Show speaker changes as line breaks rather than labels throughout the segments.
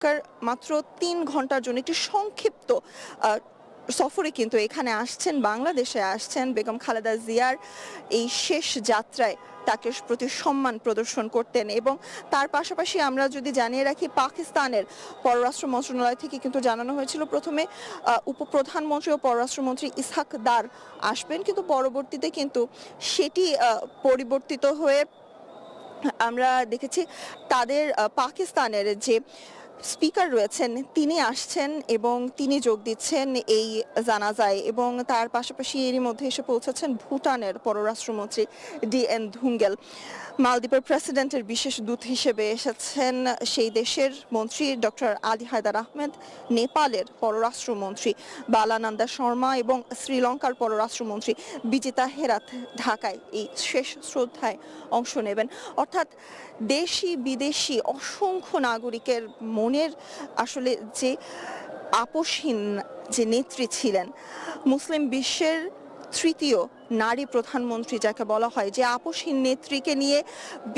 সরকার মাত্র ৩ ঘন্টার জন্য একটি সংক্ষিপ্ত আ সফরে কিন্তু এখানে আসছেন, বাংলাদেশে আসছেন বেগম খালেদা জিয়ার এই শেষ যাত্রায় তাকে প্রতি সম্মান প্রদর্শন করতেন। এবং তার পাশাপাশি আমরা যদি জানিয়ে রাখি, পাকিস্তানের পররাষ্ট্র মন্ত্রণালয় থেকে কিন্তু জানানো হয়েছিল প্রথমে উপপ্রধানমন্ত্রী ও পররাষ্ট্রমন্ত্রী ইসহাক দার আসবেন, কিন্তু পরবর্তীতে কিন্তু সেটি পরিবর্তিত হয়ে আমরা দেখেছি তাদের পাকিস্তানের যে স্পিকার রয়েছেন তিনি আসছেন এবং তিনি যোগ দিচ্ছেন এই জানাজায়। এবং তার পাশাপাশি এরই মধ্যে এসে পৌঁছেছেন ভুটানের পররাষ্ট্রমন্ত্রী DN ধুঙ্গেল। মালদ্বীপের প্রেসিডেন্টের বিশেষ দূত হিসেবে এসেছেন সেই দেশের মন্ত্রী ডক্টর আলী হায়দার আহমেদ, নেপালের পররাষ্ট্রমন্ত্রী বালানন্দা শর্মা এবং শ্রীলঙ্কার পররাষ্ট্রমন্ত্রী বিজিতা হেরাত ঢাকায় এই শেষ শ্রদ্ধায় অংশ নেবেন। অর্থাৎ দেশি বিদেশি অসংখ্য নাগরিকের মনের আসলে যে আপোষহীন যে নেত্রী ছিলেন, মুসলিম বিশ্বের তৃতীয় নারী প্রধানমন্ত্রী যাকে বলা হয়, যে আপোষহীন নেত্রীকে নিয়ে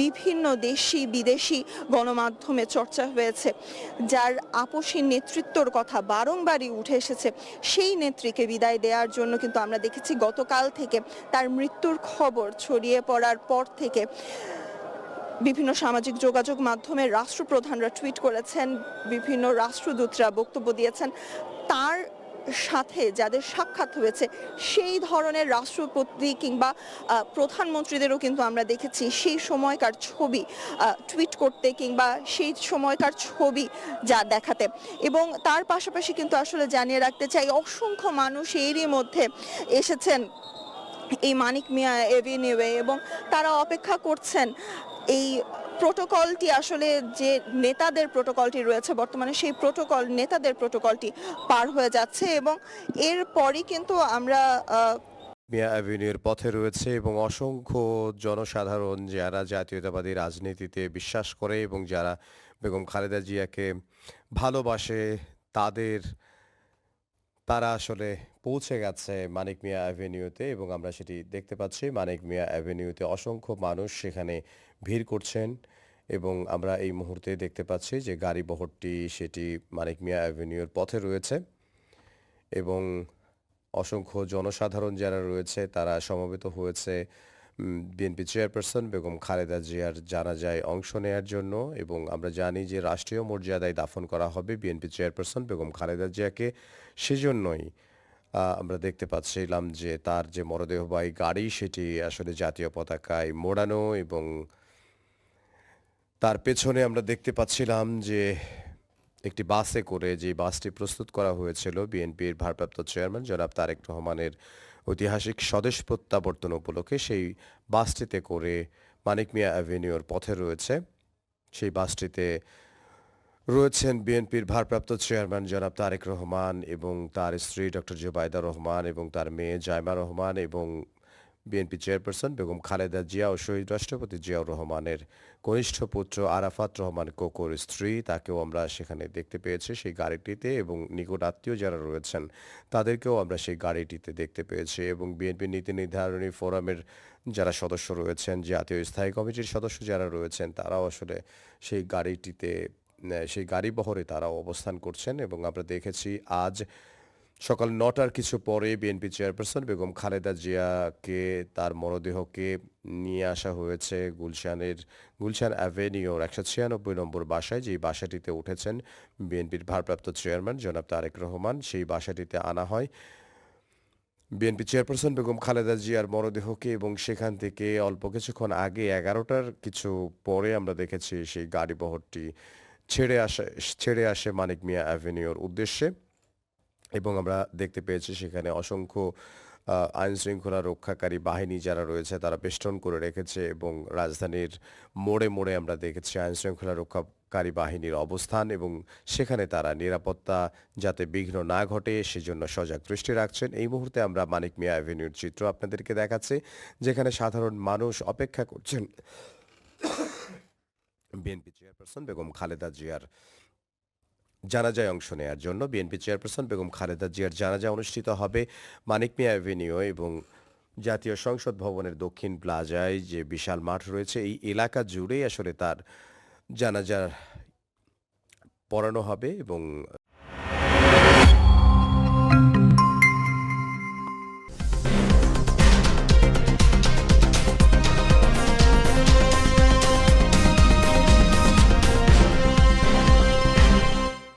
বিভিন্ন দেশি বিদেশি গণমাধ্যমে চর্চা হয়েছে, যার আপোষহীন নেতৃত্বর কথা বারংবারই উঠে এসেছে, সেই নেত্রীকে বিদায় দেওয়ার জন্য কিন্তু আমরা দেখেছি গতকাল থেকে তার মৃত্যুর খবর ছড়িয়ে পড়ার পর থেকে বিভিন্ন সামাজিক যোগাযোগ মাধ্যমে রাষ্ট্রপ্রধানরা টুইট করেছেন, বিভিন্ন রাষ্ট্রদূতরা বক্তব্য দিয়েছেন। তার সাথে যাদের সাক্ষাৎ হয়েছে সেই ধরনের রাষ্ট্রপতি কিংবা প্রধানমন্ত্রীদেরও কিন্তু আমরা দেখেছি সেই সময়কার ছবি টুইট করতে কিংবা সেই সময়কার ছবি যা দেখাতে। এবং তার পাশাপাশি কিন্তু আসলে জানিয়ে রাখতে চাই, অসংখ্য মানুষ এরই মধ্যে এসেছেন এই মানিক মিয়া এভিনিউয়ে এবং তারা অপেক্ষা করছেন এই প্রোটোকলটি, আসলে যে নেতাদের প্রোটোকলটি রয়েছে বর্তমানে, সেই নেতাদের প্রোটোকলটি পার হয়ে যাচ্ছে। এবং এরপরই কিন্তু আমরা
মিয়া অ্যাভিনিউর পথে রয়েছে এবং অসংখ্য জনসাধারণ যারা জাতীয়তাবাদী রাজনীতিতে বিশ্বাস করে এবং যারা বেগম খালেদা জিয়াকে ভালোবাসে তাদের তারা আসলে পৌঁছে গেছে মানিক মিয়া অ্যাভিনিউতে এবং আমরা সেটি দেখতে পাচ্ছি। মানিক মিয়া অ্যাভিনিউতে অসংখ্য মানুষ সেখানে ভিড় করছেন এবং আমরা এই মুহূর্তে দেখতে পাচ্ছি যে গাড়ি বহরটি সেটি মানিক মিয়া অ্যাভিনিউর পথে রয়েছে এবং অসংখ্য জনসাধারণ যারা রয়েছে তারা সমবেত হয়েছে বিএনপি চেয়ারপারসন বেগম খালেদা জিয়ার জানাজায় অংশ নেয়ার জন্য। এবং আমরা জানি যে রাষ্ট্রীয় মর্যাদায় দাফন করা হবে বিএনপি চেয়ারপারসন বেগম খালেদা জিয়াকে। সেজন্যই আমরা দেখতে পাচ্ছিলাম যে তার যে মরদেহবাহী গাড়ি সেটি আসলে জাতীয় পতাকায় মোড়ানো এবং তার পেছনে আমরা দেখতে পাচ্ছিলাম যে একটি বাসে করে, যে বাসটি প্রস্তুত করা হয়েছিল বিএনপির ভারপ্রাপ্ত চেয়ারম্যান জনাব তারেক রহমানের ঐতিহাসিক স্বদেশ প্রত্যাবর্তন উপলক্ষে, সেই বাসটিতে করে মানিক মিয়া অ্যাভিনিউর পথে রয়েছে। সেই বাসটিতে রয়েছেন বিএনপির ভারপ্রাপ্ত চেয়ারম্যান জনাব তারেক রহমান এবং তার স্ত্রী ডক্টর জুবাইদা রহমান এবং তার মেয়ে জাইমা রহমান এবং বিএনপি চেয়ারপারসন বেগম খালেদা জিয়া ও শহীদ রাষ্ট্রপতি জিয়াউর রহমানের কনিষ্ঠ পুত্র আরাফাত রহমান কোকোর স্ত্রী, তাকেও আমরা সেখানে দেখতে পেয়েছি সেই গাড়িটিতে এবং নিকট আত্মীয় যারা রয়েছেন তাদেরকেও আমরা সেই গাড়িটিতে দেখতে পেয়েছি। এবং বিএনপি নীতি নির্ধারণী ফোরামের যারা সদস্য রয়েছেন, জাতীয় স্থায়ী কমিটির সদস্য যারা রয়েছেন তারাও আসলে সেই গাড়িটিতে সেই গাড়ি বহরে তারাও অবস্থান করছেন। এবং আমরা দেখেছি আজ সকাল ৯টার কিছু পরে বিএনপি চেয়ারপারসন বেগম খালেদা জিয়াকে তার মরদেহকে নিয়ে আসা হয়েছে গুলশান অ্যাভিনিউর ১৯৬ নম্বর বাসায়, যেই বাসাটিতে উঠেছেন বিএনপির ভারপ্রাপ্ত চেয়ারম্যান জনাব তারেক রহমান। সেই বাসাটিতে আনা হয় বিএনপি চেয়ারপারসন বেগম খালেদা জিয়ার মরদেহকে এবং সেখান থেকে অল্প কিছুক্ষণ আগে ১১টার কিছু পরে আমরা দেখেছি সেই গাড়িবহরটি ছেড়ে আসে মানিক মিয়া অ্যাভিনিউর উদ্দেশ্যে। এবং আমরা দেখতে পেয়েছি সেখানে অসংখ্য আইনশৃঙ্খলা রক্ষাকারী বাহিনী যারা রয়েছে তারা বেষ্টন করে রেখেছে এবং রাজধানীর মোড়ে মোড়ে আমরা দেখেছি আইনশৃঙ্খলা রক্ষাকারী বাহিনীর অবস্থান এবং সেখানে তারা নিরাপত্তা যাতে বিঘ্ন না ঘটে সেজন্য সজাগ দৃষ্টি রাখছেন। এই মুহূর্তে আমরা মানিক মিয়া অ্যাভিনিউর চিত্র আপনাদেরকে দেখাচ্ছি, যেখানে সাধারণ মানুষ অপেক্ষা করছেন বিএনপি চেয়ারপারসন বেগম খালেদা জিয়ার জানাজায় অংশ নেয়ার জন্য। বিএনপি চেয়ারপারসন বেগম খালেদা জিয়ার জানাজা অনুষ্ঠিত হবে মানিক মিয়া অ্যাভিনিউ এবং জাতীয় সংসদ ভবনের দক্ষিণ প্লাজায় যে বিশাল মাঠ রয়েছে এই এলাকা জুড়েই আসলে তার জানাজার পড়ানো হবে এবং